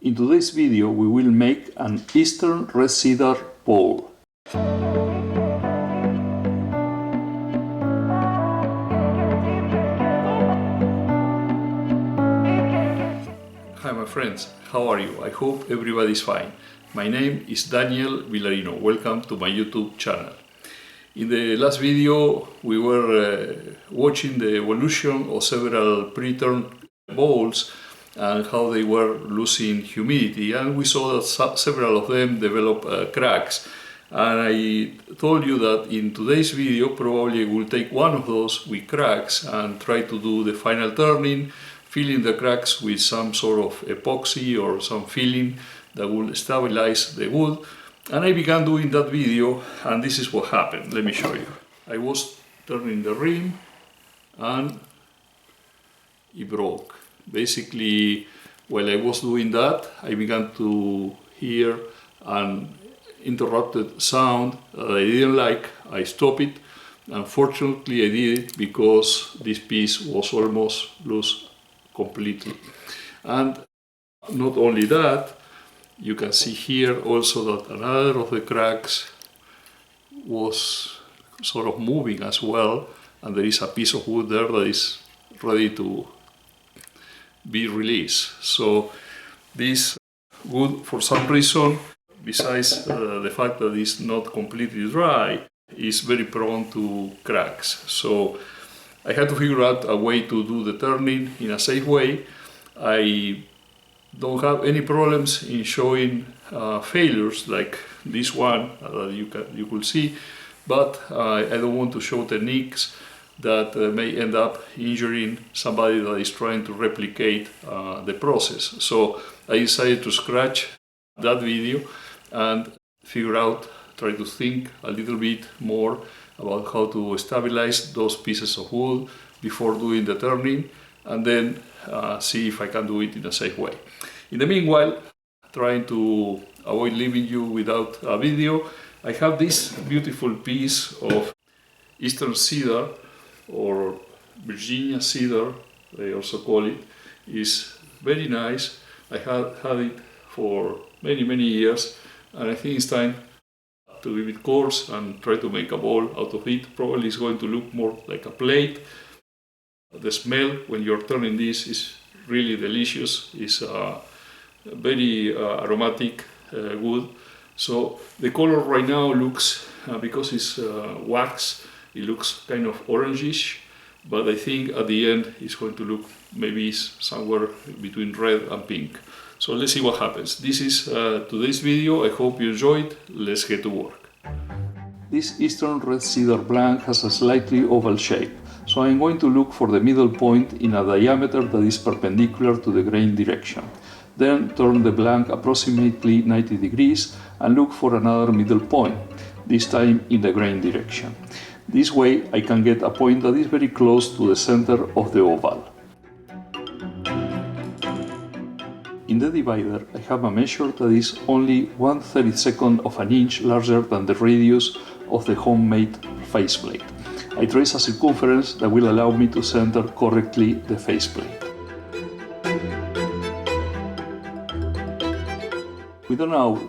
In today's video we will make an Eastern Red Cedar Bowl. Hi my friends, how are you? I hope everybody's fine. My name is Daniel Villarino. Welcome to my YouTube channel. In the last video we were watching the evolution of several pre-turned bowls and how they were losing humidity, and we saw that several of them develop cracks. And I told you that in today's video probably I will take one of those with cracks and try to do the final turning, filling the cracks with some sort of epoxy or some filling that will stabilize the wood. And I began doing that video, and this is what happened. Let me show you. I was turning the rim and it broke. Basically, while I was doing that, I began to hear an interrupted sound that I didn't like. I stopped it. Unfortunately, I did it because this piece was almost loose completely. And not only that, you can see here also that another of the cracks was sort of moving as well, and there is a piece of wood there that is ready to be released. So this wood, for some reason, besides the fact that it's not completely dry, is very prone to cracks. So I had to figure out a way to do the turning in a safe way. I don't have any problems in showing failures like this one that you could see, but I don't want to show techniques that may end up injuring somebody that is trying to replicate the process. So I decided to scratch that video and try to think a little bit more about how to stabilize those pieces of wood before doing the turning, and then see if I can do it in a safe way. In the meanwhile, trying to avoid leaving you without a video, I have this beautiful piece of Eastern cedar, or Virginia cedar, they also call it. Is very nice. I had it for many years, and I think it's time to give it course and try to make a bowl out of it. Probably it's going to look more like a plate. The smell when you're turning this is really delicious. It's very aromatic wood. So the color right now looks, because it's wax, it looks kind of orangish, but I think at the end it's going to look maybe somewhere between red and pink. So let's see what happens. This is today's video. I hope you enjoyed. Let's get to work. This Eastern Red Cedar blank has a slightly oval shape, so I'm going to look for the middle point in a diameter that is perpendicular to the grain direction. Then turn the blank approximately 90 degrees and look for another middle point, this time in the grain direction. This way I can get a point that is very close to the center of the oval. In the divider I have a measure that is only 1/32 of an inch larger than the radius of the homemade faceplate. I trace a circumference that will allow me to center correctly the faceplate. With an awl,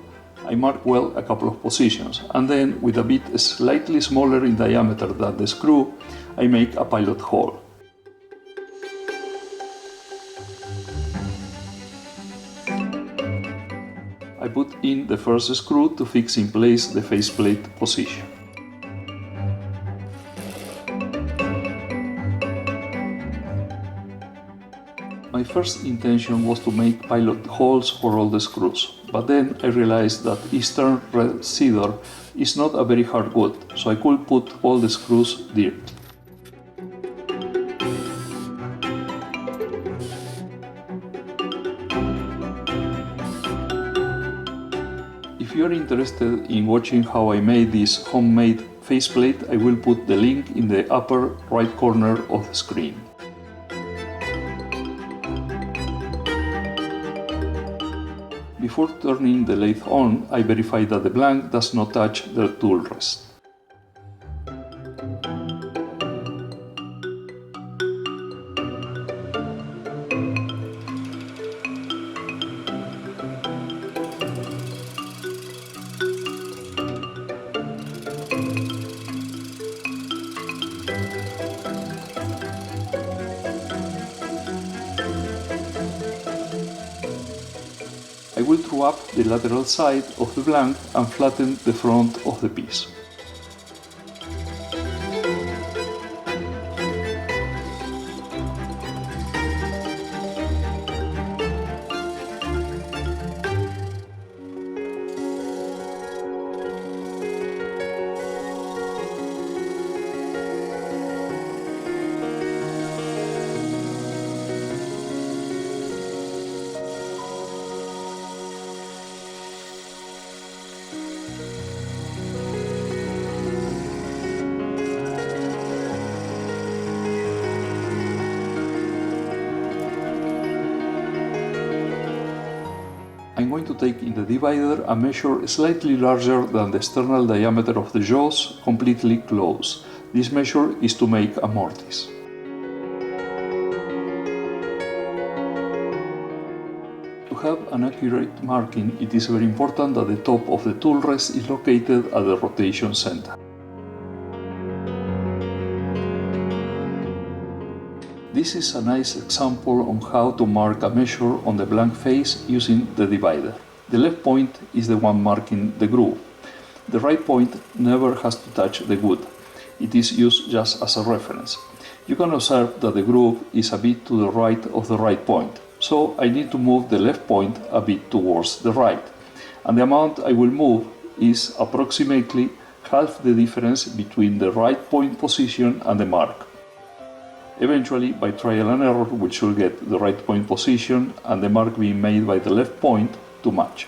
I mark well a couple of positions, and then with a bit slightly smaller in diameter than the screw, I make a pilot hole. I put in the first screw to fix in place the faceplate position. My first intention was to make pilot holes for all the screws, but then I realized that Eastern Red Cedar is not a very hard wood, so I could put all the screws directly. If you are interested in watching how I made this homemade faceplate, I will put the link in the upper right corner of the screen. Before turning the lathe on, I verify that the blank does not touch the tool rest. will true up the lateral side of the blank and flatten the front of the piece. I'm going to take in the divider a measure slightly larger than the external diameter of the jaws, completely close. This measure is to make a mortise. To have an accurate marking, it is very important that the top of the tool rest is located at the rotation center. This is a nice example on how to mark a measure on the blank face using the divider. The left point is the one marking the groove. The right point never has to touch the wood. It is used just as a reference. You can observe that the groove is a bit to the right of the right point, so I need to move the left point a bit towards the right. And the amount I will move is approximately half the difference between the right point position and the mark. Eventually, by trial and error, we should get the right point position and the mark being made by the left point to match.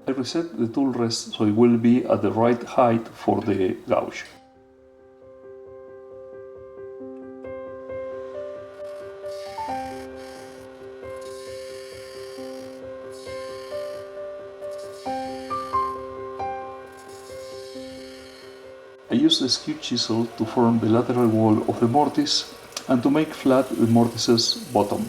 I reset the tool rest so it will be at the right height for the gouge. I use the skew chisel to form the lateral wall of the mortise and to make flat the mortise's bottom.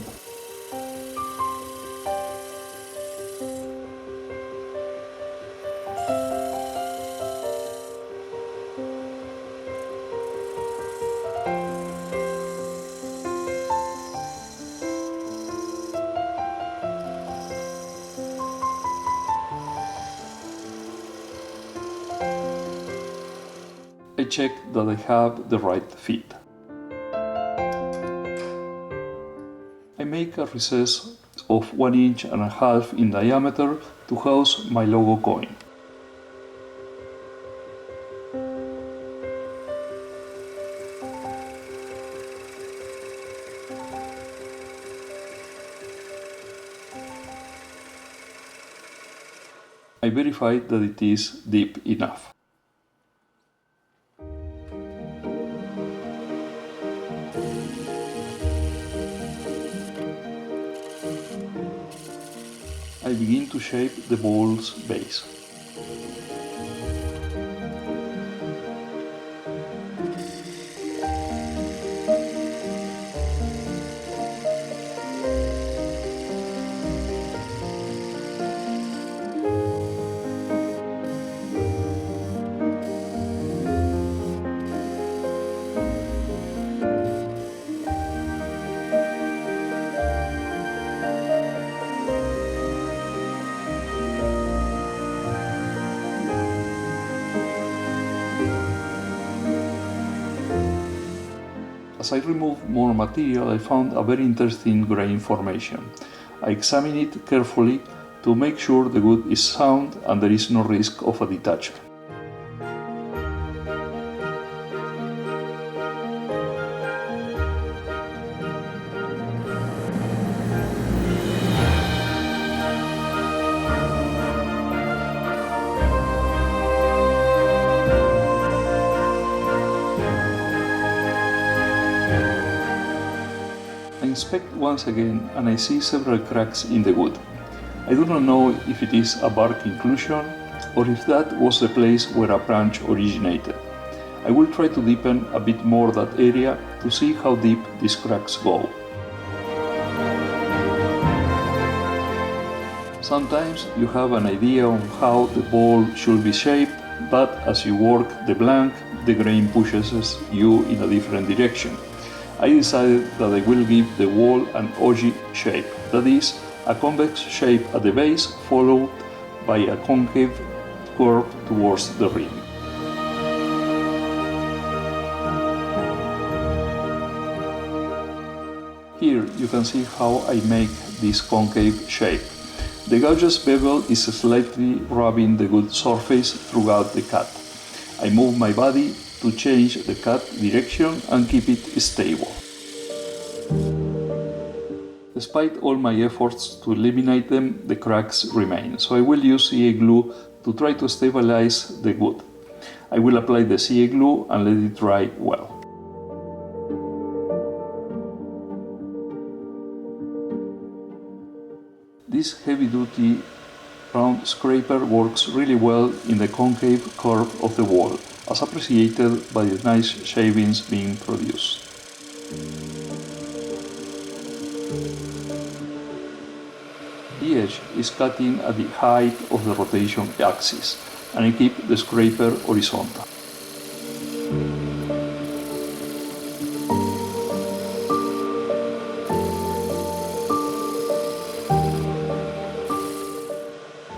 I check that I have the right fit. I make a recess of 1.5 inches in diameter to house my logo coin. I verify that it is deep enough. I begin to shape the bowl's base. As I removed more material, I found a very interesting grain formation. I examined it carefully to make sure the wood is sound and there is no risk of a detachment. I inspect once again and I see several cracks in the wood. I do not know if it is a bark inclusion or if that was the place where a branch originated. I will try to deepen a bit more that area to see how deep these cracks go. Sometimes you have an idea on how the bowl should be shaped, but as you work the blank, the grain pushes you in a different direction. I decided that I will give the wall an ogive shape, that is, a convex shape at the base followed by a concave curve towards the rim. Here you can see how I make this concave shape. The gouge's bevel is slightly rubbing the wood surface throughout the cut. I move my body to change the cut direction and keep it stable. Despite all my efforts to eliminate them, the cracks remain, so I will use CA glue to try to stabilize the wood. I will apply the CA glue and let it dry well. This heavy-duty round scraper works really well in the concave curve of the wall, as appreciated by the nice shavings being produced. The edge is cutting at the height of the rotation axis, and I keep the scraper horizontal.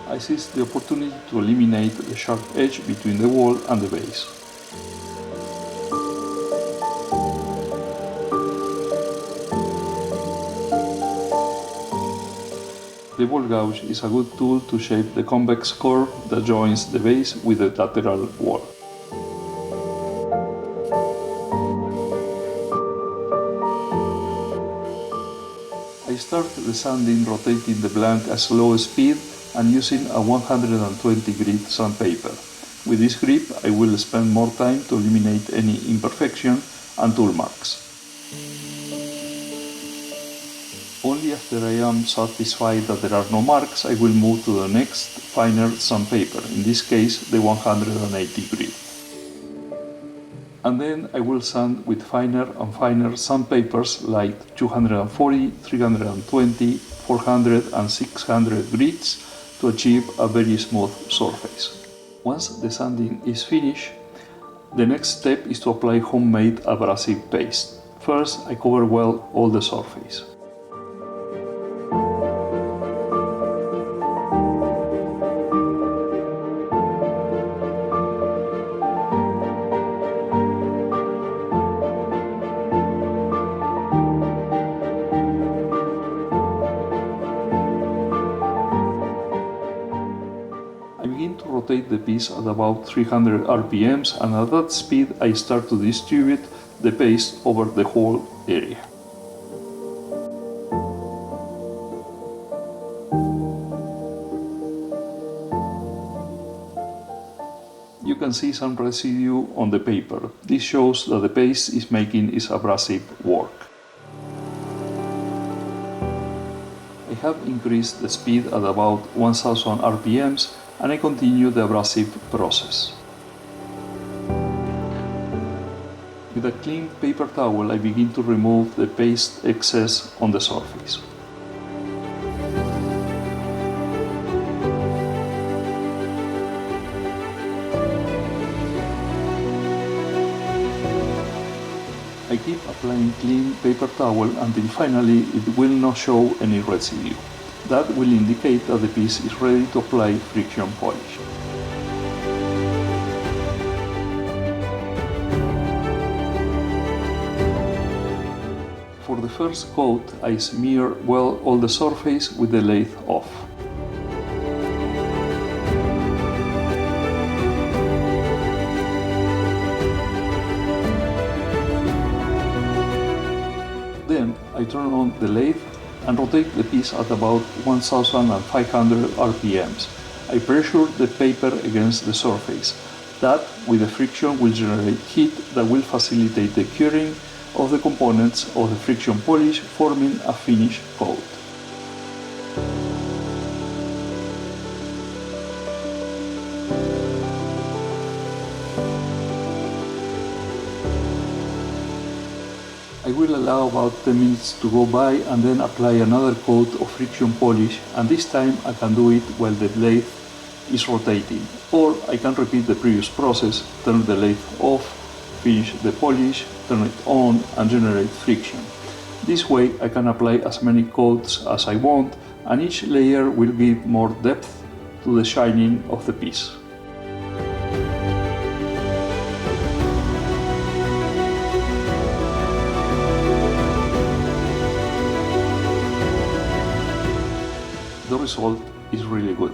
I seized the opportunity to eliminate the sharp edge between the wall and the base. The ball gouge is a good tool to shape the convex curve that joins the base with the lateral wall. I start the sanding rotating the blank at slow speed and using a 120 grit sandpaper. With this grip I will spend more time to eliminate any imperfection and tool marks. Only after I am satisfied that there are no marks I will move to the next finer sandpaper, in this case the 180 grit. And then I will sand with finer and finer sandpapers like 240, 320, 400 and 600 grits to achieve a very smooth surface. Once the sanding is finished, the next step is to apply homemade abrasive paste. First, I cover well all the surface. I begin to rotate the piece at about 300 RPMs, and at that speed I start to distribute the paste over the whole area. You can see some residue on the paper. This shows that the paste is making its abrasive work. I have increased the speed at about 1000 RPMs and I continue the abrasive process. With a clean paper towel I begin to remove the paste excess on the surface. I keep applying clean paper towel until finally it will not show any residue. That will indicate that the piece is ready to apply friction polish. For the first coat, I smear well all the surface with the lathe off. Then I turn on the lathe and rotate the piece at about 1500 RPMs. I pressure the paper against the surface. That, with the friction, will generate heat that will facilitate the curing of the components of the friction polish, forming a finished coat. I will will allow about 10 minutes to go by and then apply another coat of friction polish, and this time I can do it while the lathe is rotating. Or I can repeat the previous process, turn the lathe off, finish the polish, turn it on and generate friction. This way I can apply as many coats as I want, and each layer will give more depth to the shining of the piece. The result is really good.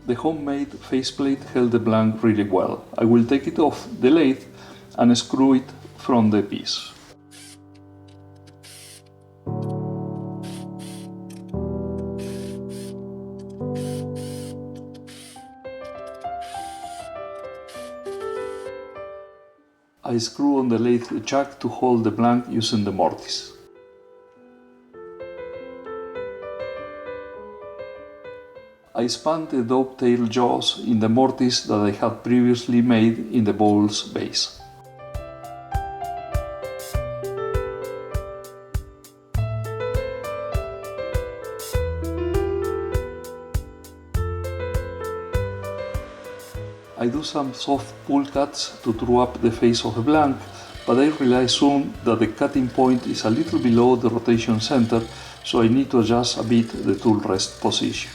The homemade faceplate held the blank really well. I will take it off the lathe and screw it from the piece. I screw on the lathe jack to hold the blank using the mortise. I span the dovetail jaws in the mortise that I had previously made in the bowl's base. I do some soft pull cuts to true up the face of the blank, but I realize soon that the cutting point is a little below the rotation center, so I need to adjust a bit the tool rest position.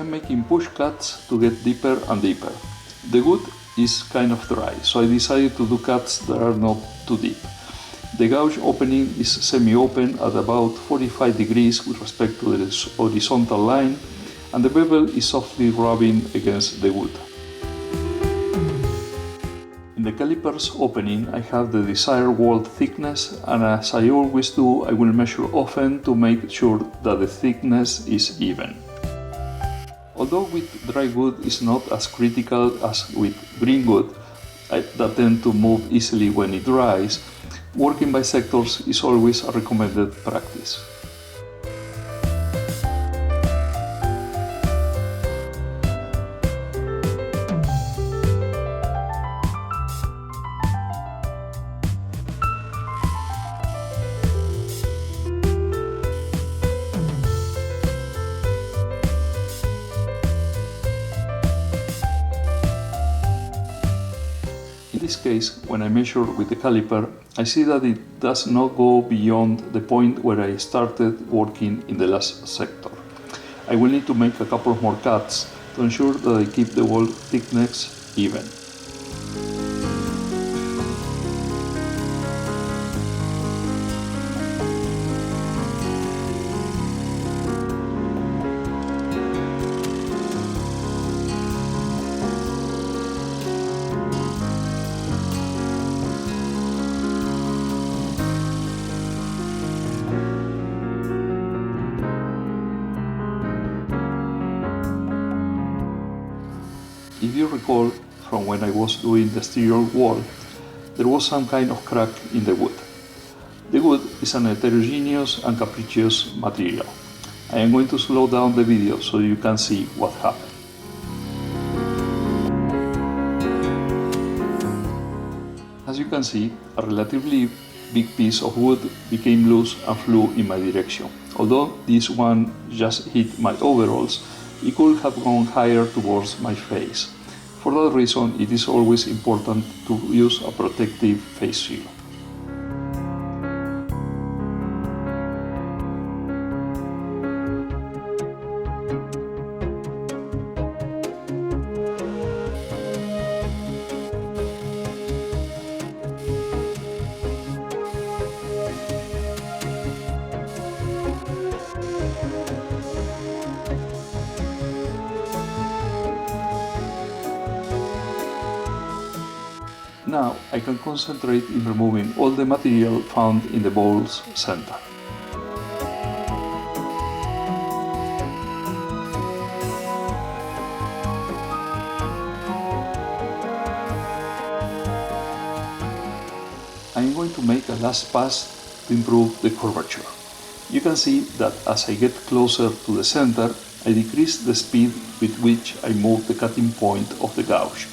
Making push cuts to get deeper and deeper. The wood is kind of dry, so I decided to do cuts that are not too deep. The gouge opening is semi-open at about 45 degrees with respect to the horizontal line, and the bevel is softly rubbing against the wood. In the caliper's opening I have the desired wall thickness, and as I always do, I will measure often to make sure that the thickness is even. Although with dry wood is not as critical as with green wood, that tend to move easily when it dries, working by sectors is always a recommended practice. In this case, when I measure with the caliper, I see that it does not go beyond the point where I started working in the last sector. I will need to make a couple more cuts to ensure that I keep the wall thickness even. If you recall from when I was doing the exterior wall, there was some kind of crack in the wood. The wood is an heterogeneous and capricious material. I am going to slow down the video so you can see what happened. As you can see, a relatively big piece of wood became loose and flew in my direction. Although this one just hit my overalls, it could have gone higher towards my face. For that reason, it is always important to use a protective face shield. Now I can concentrate in removing all the material found in the bowl's center. I'm going to make a last pass to improve the curvature. You can see that as I get closer to the center, I decrease the speed with which I move the cutting point of the gouge.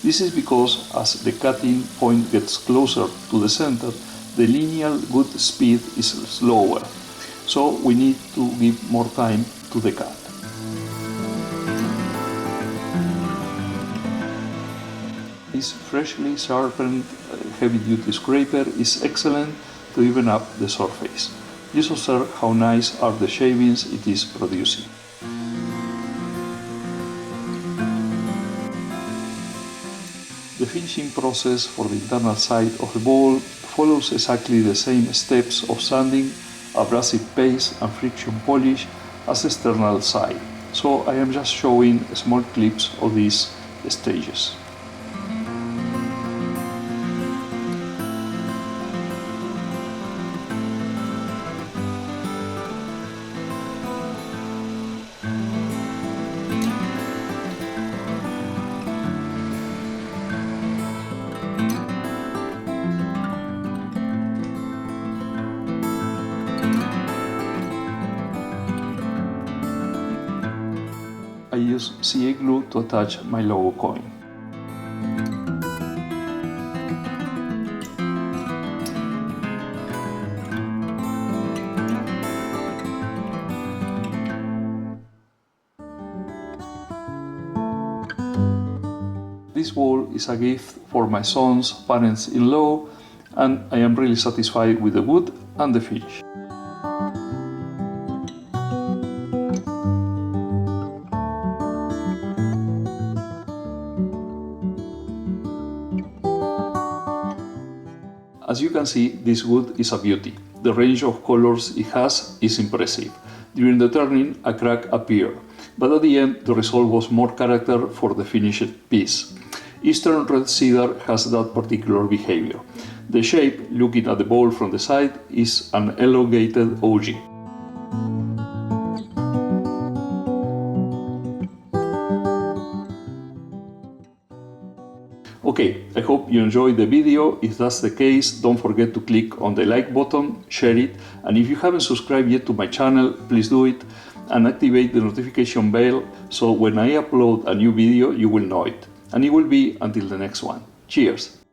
This is because as the cutting point gets closer to the center, the linear good speed is slower, so we need to give more time to the cut. This freshly sharpened heavy-duty scraper is excellent to even up the surface. Just observe how nice are the shavings it is producing. The finishing process for the internal side of the bowl follows exactly the same steps of sanding, abrasive paste and friction polish as the external side, so I am just showing small clips of these stages. I use CA glue to attach my logo coin. This bowl is a gift for my son's parents-in-law, and I am really satisfied with the wood and the finish. As you can see, this wood is a beauty. The range of colors it has is impressive. During the turning, a crack appeared, but at the end the result was more character for the finished piece. Eastern Red Cedar has that particular behavior. The shape, looking at the bowl from the side, is an elongated ogee. Okay, I hope you enjoyed the video. If that's the case, don't forget to click on the like button, share it, and if you haven't subscribed yet to my channel, please do it and activate the notification bell so when I upload a new video you will know it. And it will be until the next one. Cheers!